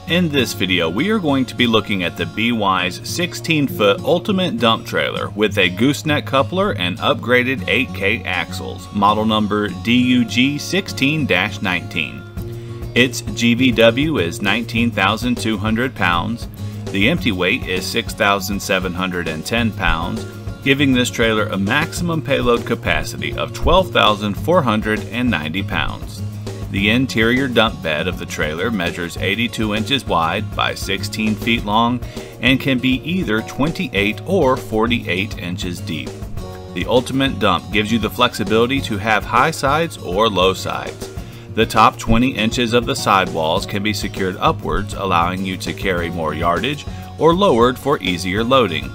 In this video, we are going to be looking at the Bwise 16-foot ultimate dump trailer with a gooseneck coupler and upgraded 8K axles, model number DUG16-19. Its GVW is 19,200 pounds. The empty weight is 6,710 pounds, giving this trailer a maximum payload capacity of 12,490 pounds. The interior dump bed of the trailer measures 82 inches wide by 16 feet long and can be either 28 or 48 inches deep. The ultimate dump gives you the flexibility to have high sides or low sides. The top 20 inches of the sidewalls can be secured upwards, allowing you to carry more yardage, or lowered for easier loading.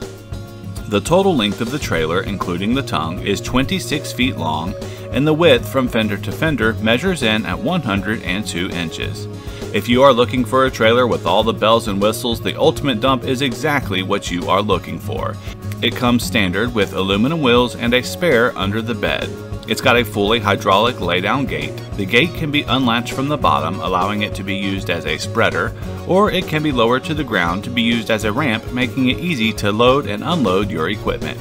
The total length of the trailer, including the tongue, is 26 feet long, and the width from fender to fender measures in at 102 inches. If you are looking for a trailer with all the bells and whistles, the ultimate dump is exactly what you are looking for. It comes standard with aluminum wheels and a spare under the bed. It's got a fully hydraulic laydown gate. The gate can be unlatched from the bottom, allowing it to be used as a spreader, or it can be lowered to the ground to be used as a ramp, making it easy to load and unload your equipment.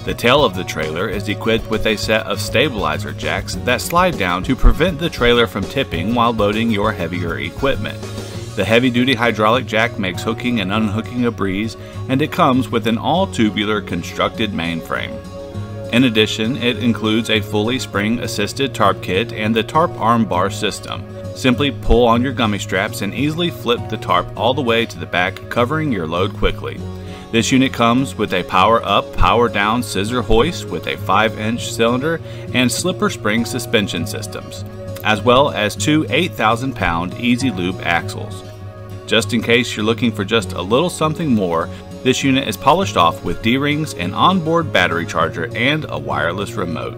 The tail of the trailer is equipped with a set of stabilizer jacks that slide down to prevent the trailer from tipping while loading your heavier equipment. The heavy-duty hydraulic jack makes hooking and unhooking a breeze, and it comes with an all-tubular constructed mainframe. In addition, it includes a fully spring-assisted tarp kit and the tarp arm bar system. Simply pull on your gummy straps and easily flip the tarp all the way to the back, covering your load quickly. This unit comes with a power-up, power-down scissor hoist with a 5-inch cylinder and slipper spring suspension systems, as well as two 8,000-pound Easy Loop axles. Just in case you're looking for just a little something more, this unit is polished off with D-rings, an onboard battery charger, and a wireless remote.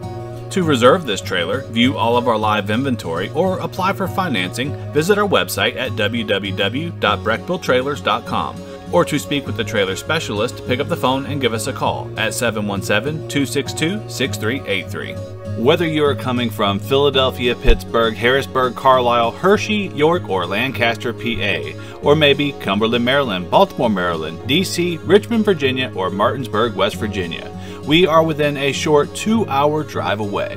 To reserve this trailer, view all of our live inventory, or apply for financing, visit our website at www.breckvilletrailers.com. Or to speak with the trailer specialist, pick up the phone and give us a call at 717-262-6383. Whether you are coming from Philadelphia, Pittsburgh, Harrisburg, Carlisle, Hershey, York, or Lancaster, PA, or maybe Cumberland, Maryland, Baltimore, Maryland, DC, Richmond, Virginia, or Martinsburg, West Virginia, we are within a short 2-hour drive away.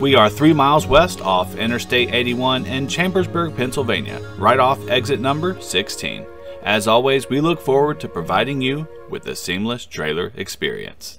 We are 3 miles west off Interstate 81 in Chambersburg, Pennsylvania, right off exit number 16. As always, we look forward to providing you with a seamless trailer experience.